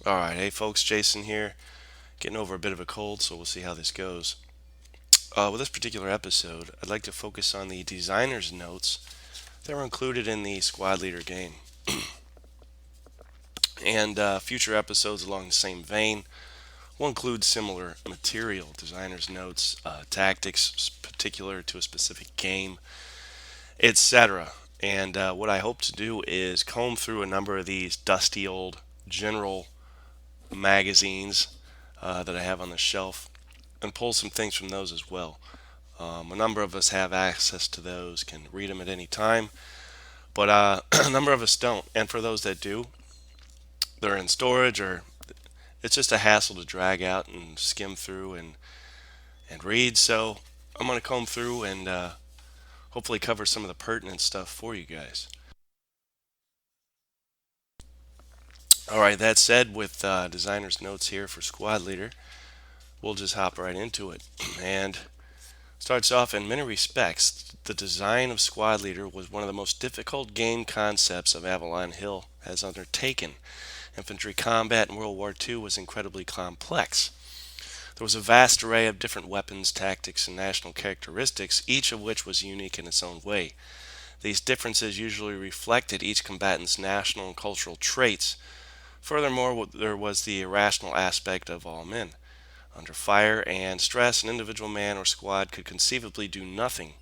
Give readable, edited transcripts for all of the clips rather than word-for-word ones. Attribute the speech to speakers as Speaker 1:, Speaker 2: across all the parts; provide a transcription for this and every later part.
Speaker 1: Alright, hey folks, Jason here. Getting over a bit of a cold, so we'll see how this goes. With this particular episode, I'd like to focus on the designer's notes that were included in the Squad Leader game. And future episodes along the same vein will include similar material, designer's notes, tactics particular to a specific game, etc. And what I hope to do is comb through a number of these dusty old general magazines that I have on the shelf and pull some things from those as well. A number of us have access to those, can read them at any time, but a number of us don't. And for those that do, they're in storage or it's just a hassle to drag out and skim through and read. So I'm going to comb through and hopefully cover some of the pertinent stuff for you guys. All right, that said, with designer's notes here for Squad Leader, we'll just hop right into it. And starts off in many respects, the design of Squad Leader was one of the most difficult game concepts of Avalon Hill has undertaken. Infantry combat in World War II was incredibly complex. There was a vast array of different weapons, tactics, and national characteristics, each of which was unique in its own way. These differences usually reflected each combatant's national and cultural traits. Furthermore, there was the irrational aspect of all men. Under fire and stress, an individual man or squad could conceivably do nothing.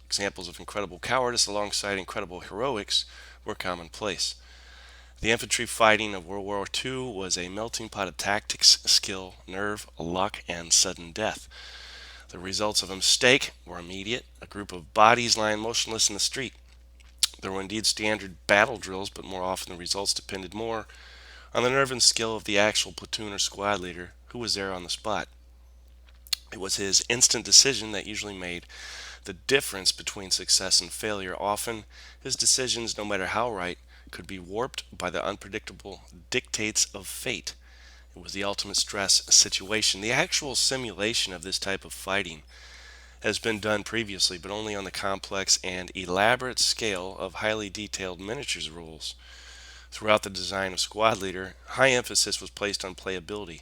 Speaker 1: Examples of incredible cowardice alongside incredible heroics were commonplace. The infantry fighting of World War II was a melting pot of tactics, skill, nerve, luck, and sudden death. The results of a mistake were immediate, a group of bodies lying motionless in the street. There were indeed standard battle drills, but more often the results depended more on the nerve and skill of the actual platoon or squad leader who was there on the spot. It was his instant decision that usually made the difference between success and failure. Often, his decisions, no matter how right, could be warped by the unpredictable dictates of fate. It was the ultimate stress situation. The actual simulation of this type of fighting has been done previously, but only on the complex and elaborate scale of highly detailed miniatures rules. Throughout the design of Squad Leader, high emphasis was placed on playability.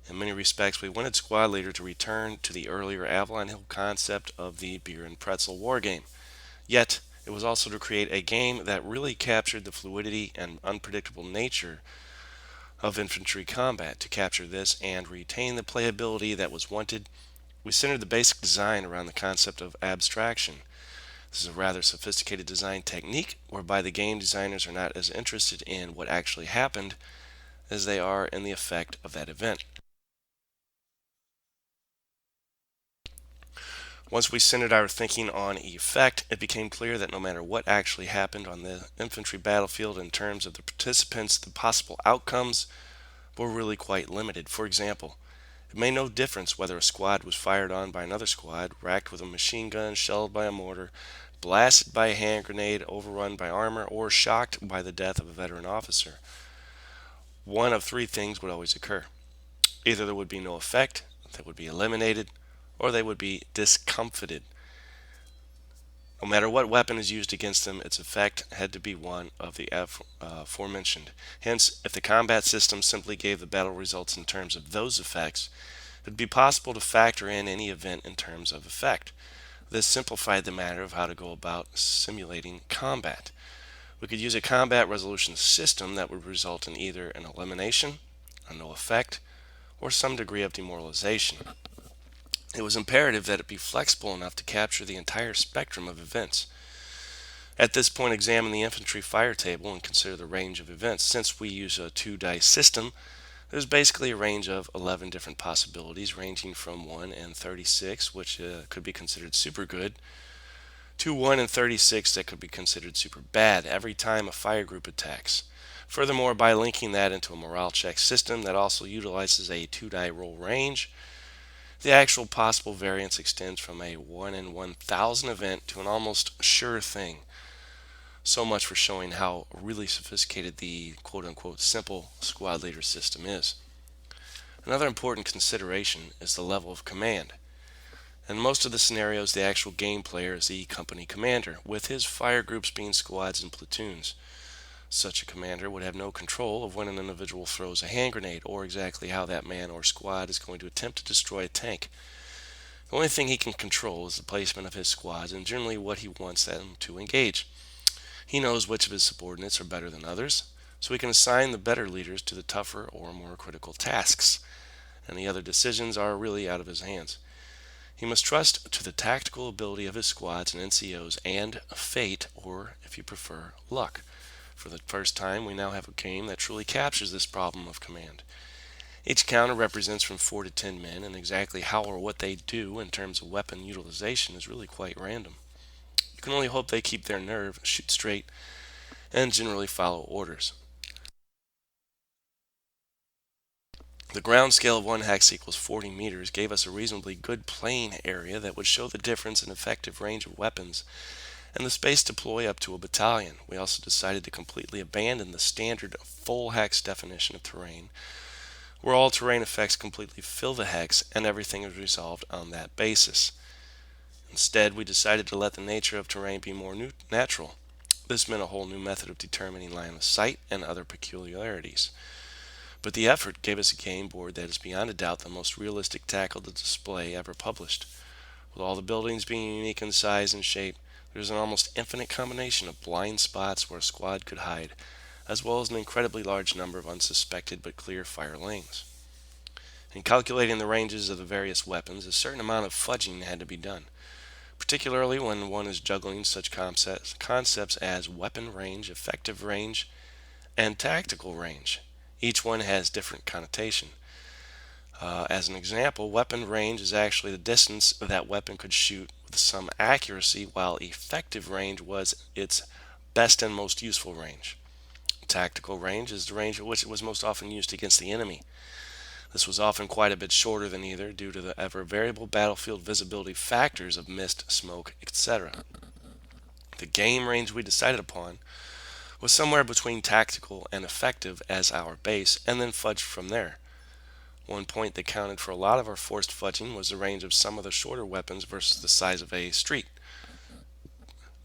Speaker 1: In many respects, we wanted Squad Leader to return to the earlier Avalon Hill concept of the beer and pretzel war game. Yet, it was also to create a game that really captured the fluidity and unpredictable nature of infantry combat. To capture this and retain the playability that was wanted, we centered the basic design around the concept of abstraction. This is a rather sophisticated design technique whereby the game designers are not as interested in what actually happened as they are in the effect of that event. Once we centered our thinking on effect, it became clear that no matter what actually happened on the infantry battlefield in terms of the participants, the possible outcomes were really quite limited. For example, it made no difference whether a squad was fired on by another squad, racked with a machine gun, shelled by a mortar, blasted by a hand grenade, overrun by armor, or shocked by the death of a veteran officer. One of three things would always occur. Either there would be no effect, they would be eliminated, or they would be discomfited. No matter what weapon is used against them, its effect had to be one of the aforementioned. Hence, if the combat system simply gave the battle results in terms of those effects, it would be possible to factor in any event in terms of effect. This simplified the matter of how to go about simulating combat. We could use a combat resolution system that would result in either an elimination, a no effect, or some degree of demoralization. It was imperative that it be flexible enough to capture the entire spectrum of events. At this point, examine the infantry fire table and consider the range of events. Since we use a 2 dice system, there's basically a range of 11 different possibilities, ranging from 1 and 36, which could be considered super good, to 1 and 36 that could be considered super bad every time a fire group attacks. Furthermore, by linking that into a morale check system that also utilizes a 2 die roll range, the actual possible variance extends from a 1 in 1,000 event to an almost sure thing. So much for showing how really sophisticated the quote unquote simple squad leader system is. Another important consideration is the level of command. In most of the scenarios, the actual game player is the company commander, with his fire groups being squads and platoons. Such a commander would have no control of when an individual throws a hand grenade or exactly how that man or squad is going to attempt to destroy a tank. The only thing he can control is the placement of his squads and generally what he wants them to engage. He knows which of his subordinates are better than others, so he can assign the better leaders to the tougher or more critical tasks. Any other decisions are really out of his hands. He must trust to the tactical ability of his squads and NCOs and fate, or if you prefer, luck. For the first time, we now have a game that truly captures this problem of command. Each counter represents from 4 to 10 men, and exactly how or what they do in terms of weapon utilization is really quite random. You can only hope they keep their nerve, shoot straight, and generally follow orders. The ground scale of 1 hex equals 40 meters gave us a reasonably good playing area that would show the difference in effective range of weapons and the space to deploy up to a battalion. We also decided to completely abandon the standard full hex definition of terrain, where all terrain effects completely fill the hex and everything is resolved on that basis. Instead, we decided to let the nature of terrain be more natural. This meant a whole new method of determining line of sight and other peculiarities. But the effort gave us a game board that is beyond a doubt the most realistic tactical display ever published. With all the buildings being unique in size and shape, there is an almost infinite combination of blind spots where a squad could hide, as well as an incredibly large number of unsuspected but clear fire lanes. In calculating the ranges of the various weapons, a certain amount of fudging had to be done, particularly when one is juggling such concepts as weapon range, effective range, and tactical range. Each one has different connotation. As an example, weapon range is actually the distance that weapon could shoot with some accuracy, while effective range was its best and most useful range. Tactical range is the range at which it was most often used against the enemy. This was often quite a bit shorter than either due to the ever variable battlefield visibility factors of mist, smoke, etc. The game range we decided upon was somewhere between tactical and effective as our base, and then fudged from there. One point that counted for a lot of our forced fudging was the range of some of the shorter weapons versus the size of a street.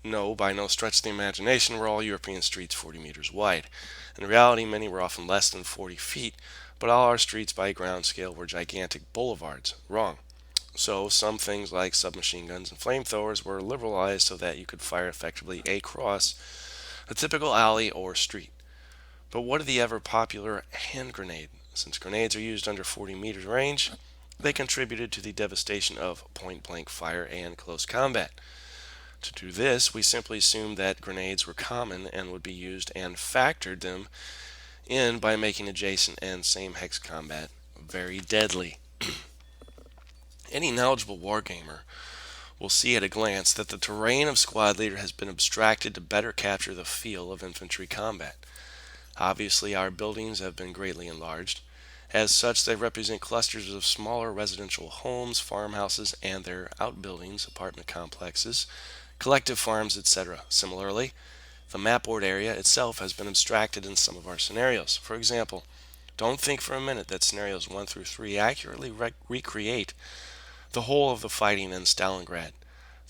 Speaker 1: No, by no stretch of the imagination were all European streets 40 meters wide. In reality, many were often less than 40 feet, but all our streets by ground scale were gigantic boulevards. Wrong. So some things like submachine guns and flamethrowers were liberalized so that you could fire effectively across a typical alley or street. But what of the ever popular hand grenade? Since grenades are used under 40 meters range, they contributed to the devastation of point-blank fire and close combat. To do this, we simply assumed that grenades were common and would be used and factored them in by making adjacent and same hex combat very deadly. Any knowledgeable wargamer will see at a glance that the terrain of Squad Leader has been abstracted to better capture the feel of infantry combat. Obviously, our buildings have been greatly enlarged. As such, they represent clusters of smaller residential homes, farmhouses, and their outbuildings, apartment complexes, collective farms, etc. Similarly, the mapboard area itself has been abstracted in some of our scenarios. For example, don't think for a minute that scenarios 1 through 3 accurately recreate the whole of the fighting in Stalingrad.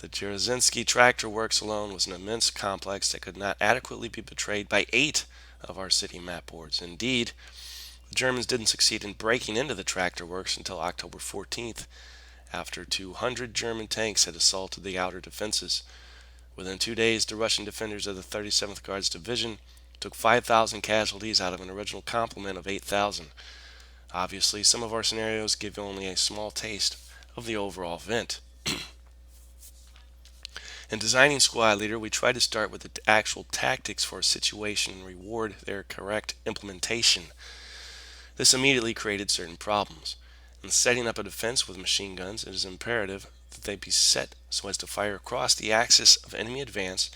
Speaker 1: The Dzerzhinsky Tractor Works alone was an immense complex that could not adequately be betrayed by 8 of our city map boards. Indeed, the Germans didn't succeed in breaking into the tractor works until October 14th, after 200 German tanks had assaulted the outer defenses. Within 2 days, the Russian defenders of the 37th Guards Division took 5,000 casualties out of an original complement of 8,000. Obviously, some of our scenarios give only a small taste of the overall event. In designing Squad Leader, we try to start with the actual tactics for a situation and reward their correct implementation. This immediately created certain problems. In setting up a defense with machine guns, it is imperative that they be set so as to fire across the axis of enemy advance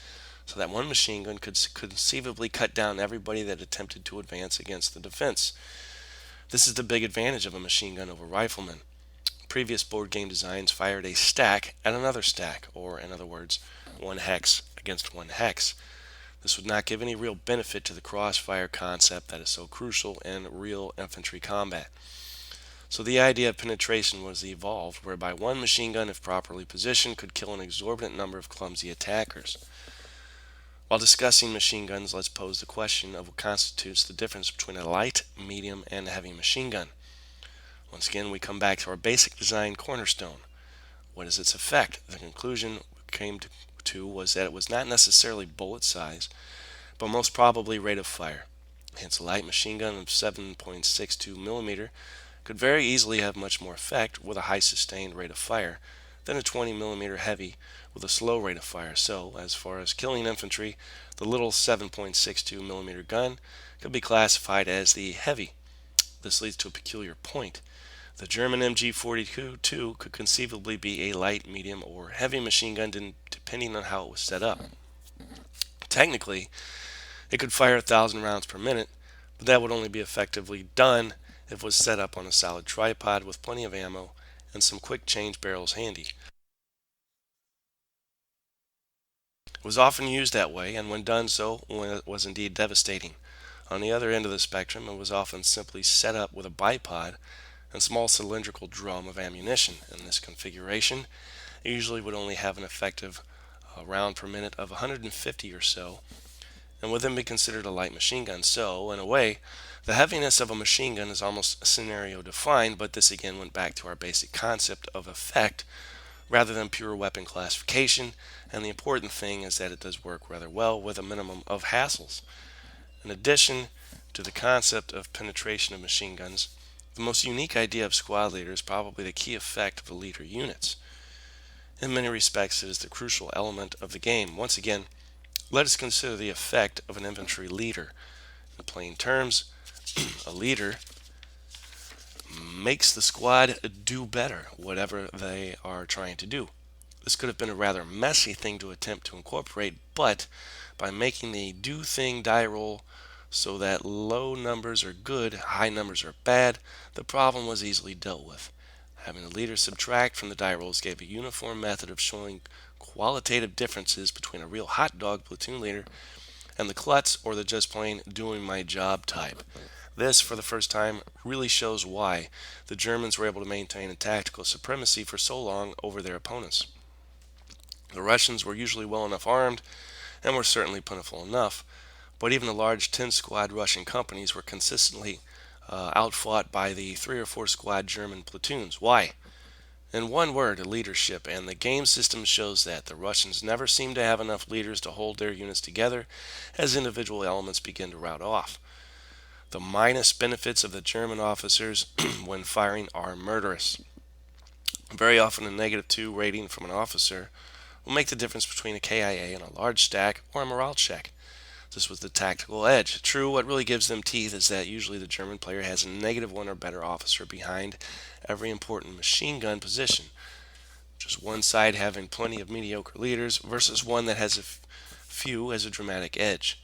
Speaker 1: so that one machine gun could conceivably cut down everybody that attempted to advance against the defense. This is the big advantage of a machine gun over riflemen. Previous board game designs fired a stack at another stack, or in other words, 1 hex against 1 hex. This would not give any real benefit to the crossfire concept that is so crucial in real infantry combat. So the idea of penetration was evolved, whereby one machine gun, if properly positioned, could kill an exorbitant number of clumsy attackers. While discussing machine guns, let's pose the question of what constitutes the difference between a light, medium, and a heavy machine gun. Once again, we come back to our basic design cornerstone. What is its effect? The conclusion we came to was that it was not necessarily bullet size, but most probably rate of fire. Hence, a light machine gun of 7.62 millimeter could very easily have much more effect with a high sustained rate of fire than a 20 millimeter heavy with a slow rate of fire. So, as far as killing infantry, the little 7.62 millimeter gun could be classified as the heavy. This leads to a peculiar point. The German MG42 could conceivably be a light, medium, or heavy machine gun depending on how it was set up. Technically, it could fire 1,000 rounds per minute, but that would only be effectively done if it was set up on a solid tripod with plenty of ammo and some quick change barrels handy. It was often used that way, and when done so, it was indeed devastating. On the other end of the spectrum, it was often simply set up with a bipod and small cylindrical drum of ammunition. In this configuration, it usually would only have an effective round per minute of 150 or so, and would then be considered a light machine gun. So, in a way, the heaviness of a machine gun is almost scenario defined, but this again went back to our basic concept of effect rather than pure weapon classification, and the important thing is that it does work rather well with a minimum of hassles. In addition to the concept of penetration of machine guns, the most unique idea of squad leader is probably the key effect of the leader units. In many respects, it is the crucial element of the game. Once again, let us consider the effect of an infantry leader. In plain terms, a leader makes the squad do better, whatever they are trying to do. This could have been a rather messy thing to attempt to incorporate, but by making the do thing die roll so that low numbers are good, high numbers are bad, the problem was easily dealt with. Having the leader subtract from the die rolls gave a uniform method of showing qualitative differences between a real hot dog platoon leader and the klutz or the just plain doing my job type. This, for the first time, really shows why the Germans were able to maintain a tactical supremacy for so long over their opponents. The Russians were usually well enough armed and were certainly plentiful enough, but even the large 10 squad Russian companies were consistently outfought by the 3 or 4 squad German platoons. Why? In one word, leadership, and the game system shows that the Russians never seem to have enough leaders to hold their units together as individual elements begin to rout off. The minus benefits of the German officers when firing are murderous. Very often a -2 rating from an officer will make the difference between a KIA and a large stack or a morale check. This was the tactical edge. True, what really gives them teeth is that usually the German player has a -1 or better officer behind every important machine gun position. Just one side having plenty of mediocre leaders versus one that has few as a dramatic edge.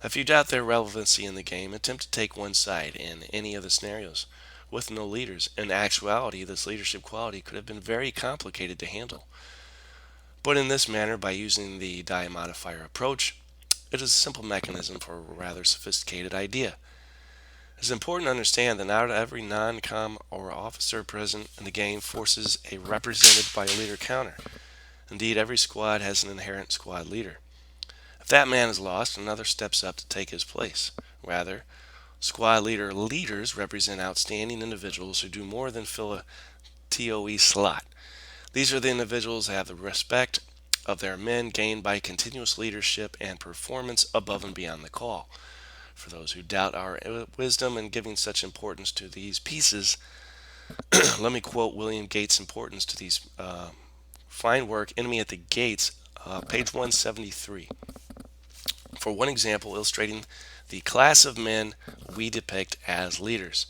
Speaker 1: If you doubt their relevancy in the game, attempt to take one side in any of the scenarios with no leaders. In actuality, this leadership quality could have been very complicated to handle. But in this manner, by using the die modifier approach, it is a simple mechanism for a rather sophisticated idea. It is important to understand that not every non-com or officer present in the game forces a represented by a leader counter. Indeed, every squad has an inherent squad leader. If that man is lost, another steps up to take his place. Rather, squad leader leaders represent outstanding individuals who do more than fill a TOE slot. These are the individuals that have the respect of their men gained by continuous leadership and performance above and beyond the call. For those who doubt our wisdom in giving such importance to these pieces, let me quote William Gates' importance to these fine work, Enemy at the Gates, page 173. For one example illustrating the class of men we depict as leaders.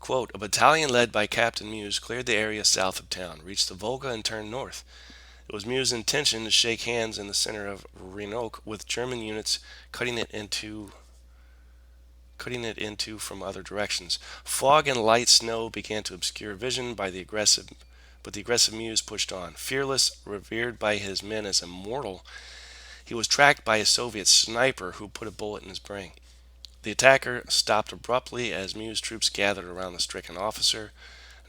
Speaker 1: Quote, a battalion led by Captain Muse cleared the area south of town, reached the Volga, and turned north. It was Muse's intention to shake hands in the center of Renoke with German units cutting it into from other directions. Fog and light snow began to obscure vision but the aggressive Muse pushed on. Fearless, revered by his men as immortal, he was tracked by a Soviet sniper who put a bullet in his brain. The attacker stopped abruptly as Muse troops gathered around the stricken officer.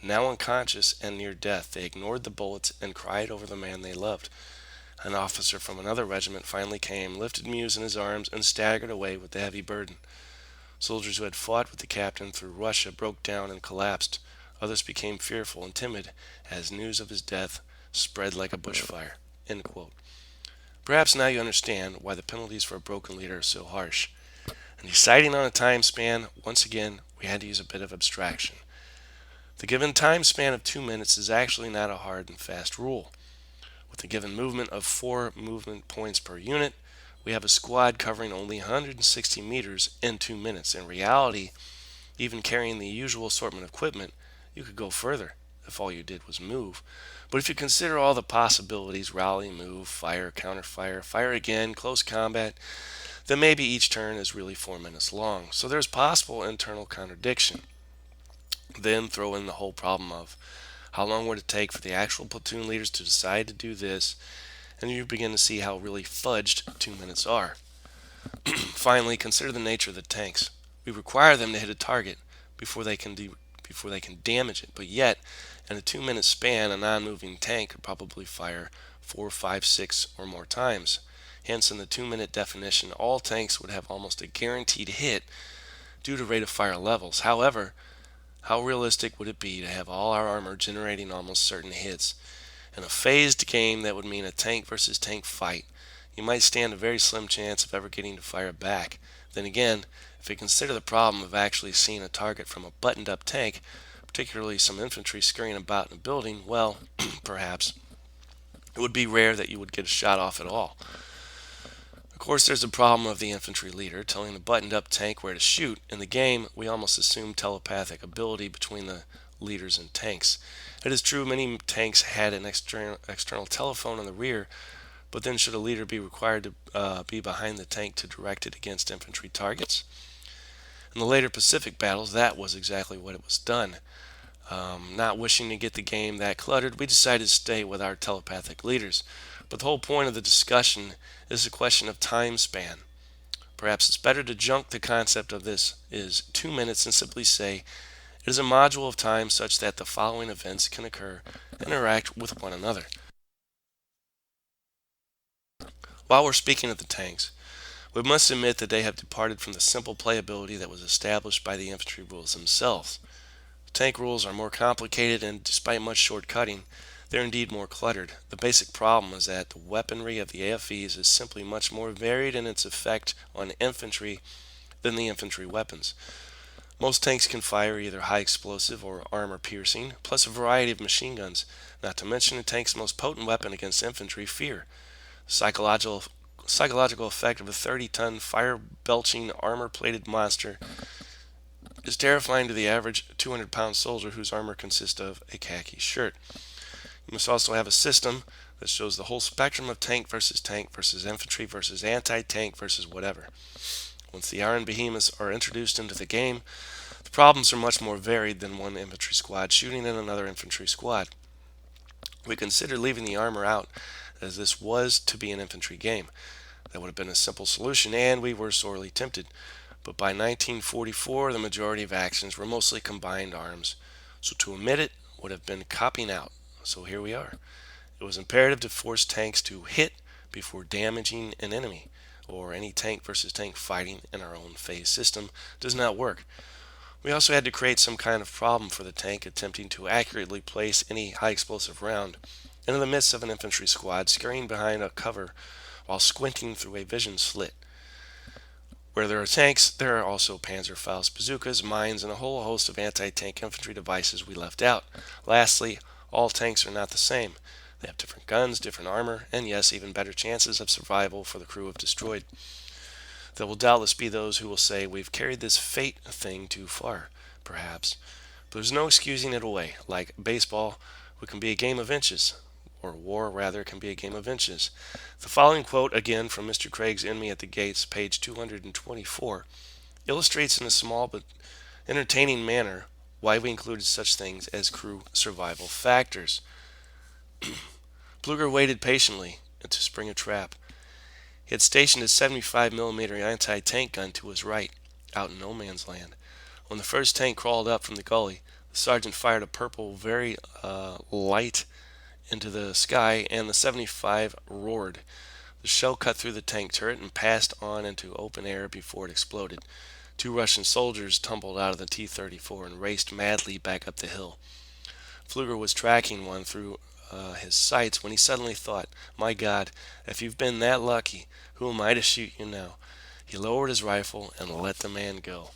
Speaker 1: Now unconscious and near death, they ignored the bullets and cried over the man they loved. An officer from another regiment finally came, lifted Muse in his arms, and staggered away with the heavy burden. Soldiers who had fought with the captain through Russia broke down and collapsed. Others became fearful and timid as news of his death spread like a bushfire. End quote. Perhaps now you understand why the penalties for a broken leader are so harsh. In deciding on a time span, once again, we had to use a bit of abstraction. The given time span of 2 minutes is actually not a hard and fast rule. With a given movement of 4 movement points per unit, we have a squad covering only 160 meters in 2 minutes. In reality, even carrying the usual assortment of equipment, you could go further if all you did was move. But if you consider all the possibilities, rally, move, fire, counterfire, fire again, close combat, then maybe each turn is really 4 minutes long. So there's possible internal contradiction. Then throw in the whole problem of how long would it take for the actual platoon leaders to decide to do this, and you begin to see how really fudged 2 minutes are. Finally, consider the nature of the tanks. We require them to hit a target before they can damage it, but yet in a 2 minute span, a non-moving tank could probably fire 4, 5, 6 or more times. Hence, in the 2 minute definition, all tanks would have almost a guaranteed hit due to rate of fire levels. However, how realistic would it be to have all our armor generating almost certain hits? In a phased game, that would mean a tank versus tank fight. You might stand a very slim chance of ever getting to fire back. Then again, if we consider the problem of actually seeing a target from a buttoned up tank, particularly some infantry scurrying about in a building, well, perhaps it would be rare that you would get a shot off at all. Of course, there's the problem of the infantry leader telling the buttoned up tank where to shoot. In the game, we almost assume telepathic ability between the leaders and tanks. It is true many tanks had an external telephone in the rear, but then should a leader be required to be behind the tank to direct it against infantry targets? In the later Pacific battles, that was exactly what it was done. Not wishing to get the game that cluttered, we decided to stay with our telepathic leaders. But the whole point of the discussion is a question of time span. Perhaps it's better to junk the concept of this is 2 minutes and simply say it is a module of time such that the following events can occur and interact with one another. While we're speaking of the tanks, we must admit that they have departed from the simple playability that was established by the infantry rules themselves. The tank rules are more complicated, and despite much shortcutting, they're indeed more cluttered. The basic problem is that the weaponry of the AFVs is simply much more varied in its effect on infantry than the infantry weapons. Most tanks can fire either high explosive or armor piercing, plus a variety of machine guns, not to mention a tank's most potent weapon against infantry, fear. The psychological effect of a 30-ton fire-belching armor-plated monster is terrifying to the average 200-pound soldier whose armor consists of a khaki shirt. You must also have a system that shows the whole spectrum of tank versus infantry versus anti-tank versus whatever. Once the iron behemoths are introduced into the game, the problems are much more varied than one infantry squad shooting at another infantry squad. We considered leaving the armor out as this was to be an infantry game. That would have been a simple solution, and we were sorely tempted. But by 1944, the majority of actions were mostly combined arms, so to omit it would have been copping out. So here we are. It was imperative to force tanks to hit before damaging an enemy, or any tank versus tank fighting in our own phase system does not work. We also had to create some kind of problem for the tank attempting to accurately place any high explosive round into the midst of an infantry squad scurrying behind a cover while squinting through a vision slit. Where there are tanks, there are also Panzerfaust bazookas, mines, and a whole host of anti-tank infantry devices we left out. Lastly, all tanks are not the same. They have different guns, different armor, and yes, even better chances of survival for the crew if destroyed. There will doubtless be those who will say we've carried this fate thing too far, perhaps. But there's no excusing it away. Like baseball, it can be a game of inches, or war rather, can be a game of inches. The following quote, again from Mr. Craig's Enemy at the Gates, page 224, illustrates in a small but entertaining manner why we included such things as crew survival factors. Pfluger waited patiently to spring a trap. He had stationed his 75mm anti-tank gun to his right, out in no man's land. When the first tank crawled up from the gully, the sergeant fired a purple, very light into the sky, and the 75 roared. The shell cut through the tank turret and passed on into open air before it exploded. Two Russian soldiers tumbled out of the T-34 and raced madly back up the hill. Pfluger was tracking one through his sights when he suddenly thought, "My God, if you've been that lucky, who am I to shoot you now?" He lowered his rifle and let the man go.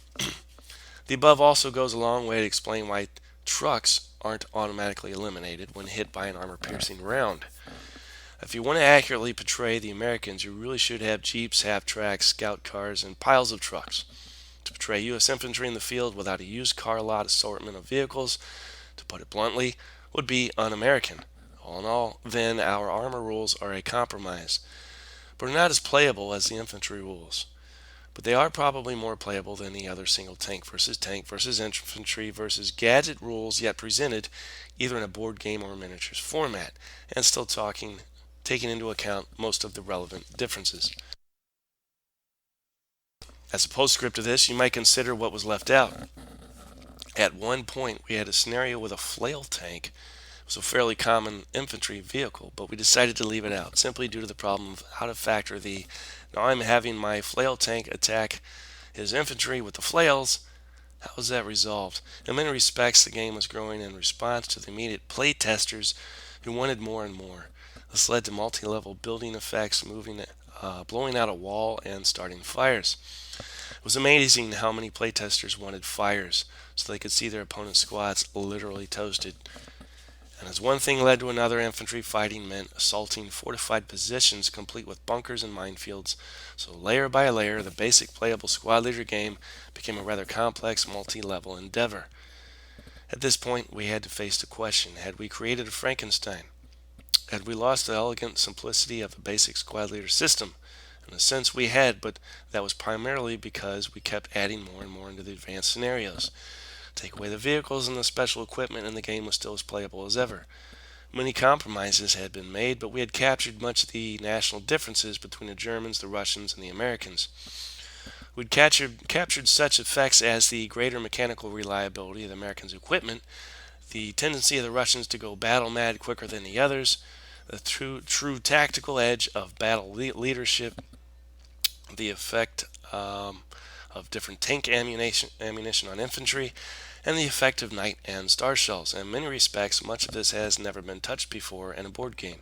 Speaker 1: The above also goes a long way to explain why trucks aren't automatically eliminated when hit by an armor-piercing round. If you want to accurately portray the Americans, you really should have jeeps, half-tracks, scout cars, and piles of trucks. To portray U.S. infantry in the field without a used car lot assortment of vehicles, to put it bluntly, would be un-American. All in all, then, our armor rules are a compromise, but are not as playable as the infantry rules. But they are probably more playable than the other single tank versus infantry versus gadget rules yet presented either in a board game or miniatures format, and still taking into account most of the relevant differences. As a postscript to this, you might consider what was left out. At one point, we had a scenario with a flail tank. It was a fairly common infantry vehicle, but we decided to leave it out simply due to the problem of how to factor the "now I'm having my flail tank attack his infantry with the flails." How was that resolved? In many respects, the game was growing in response to the immediate play testers who wanted more and more. This led to multi-level building effects, blowing out a wall, and starting fires. It was amazing how many playtesters wanted fires so they could see their opponent's squads literally toasted. And as one thing led to another, infantry fighting meant assaulting fortified positions complete with bunkers and minefields. So layer by layer, the basic playable squad leader game became a rather complex multi-level endeavor. At this point, we had to face the question, had we created a Frankenstein? Had we lost the elegant simplicity of the basic squad leader system? In a sense, we had, but that was primarily because we kept adding more and more into the advanced scenarios. Take away the vehicles and the special equipment, and the game was still as playable as ever. Many compromises had been made, but we had captured much of the national differences between the Germans, the Russians, and the Americans. We'd captured such effects as the greater mechanical reliability of the Americans' equipment, the tendency of the Russians to go battle mad quicker than the others, the true tactical edge of battle leadership, the effect of different tank ammunition on infantry, and the effect of night and star shells. In many respects, much of this has never been touched before in a board game.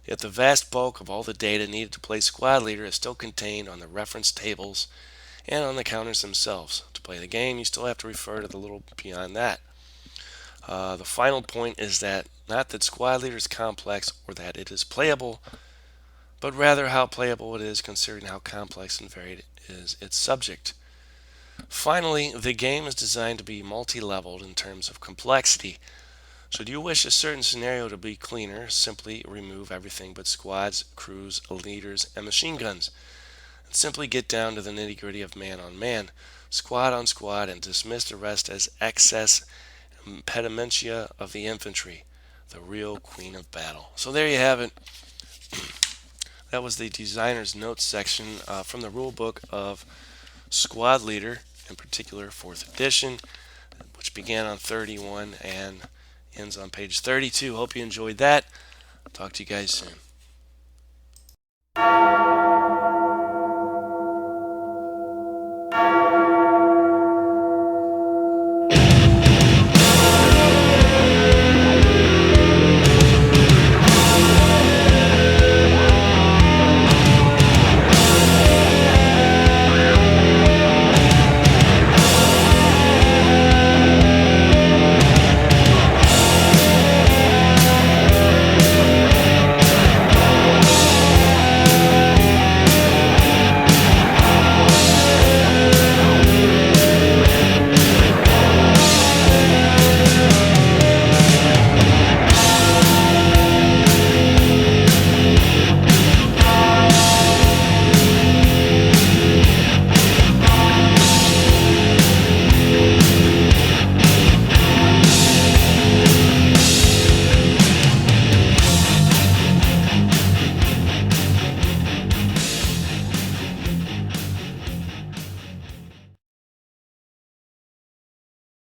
Speaker 1: Yet the vast bulk of all the data needed to play Squad Leader is still contained on the reference tables and on the counters themselves. To play the game, you still have to refer to the little beyond that. The final point is that not that Squad Leader is complex or that it is playable, but rather how playable it is considering how complex and varied is its subject. Finally, the game is designed to be multi-leveled in terms of complexity. Should you wish a certain scenario to be cleaner, simply remove everything but squads, crews, leaders, and machine guns, and simply get down to the nitty-gritty of man-on-man, squad on squad, and dismiss the rest as excess impedimenta of the infantry, the real queen of battle. So there you have it. That was the designer's notes section from the rule book of Squad Leader, in particular 4th edition, which began on 31 and ends on page 32. Hope you enjoyed that. Talk to you guys soon.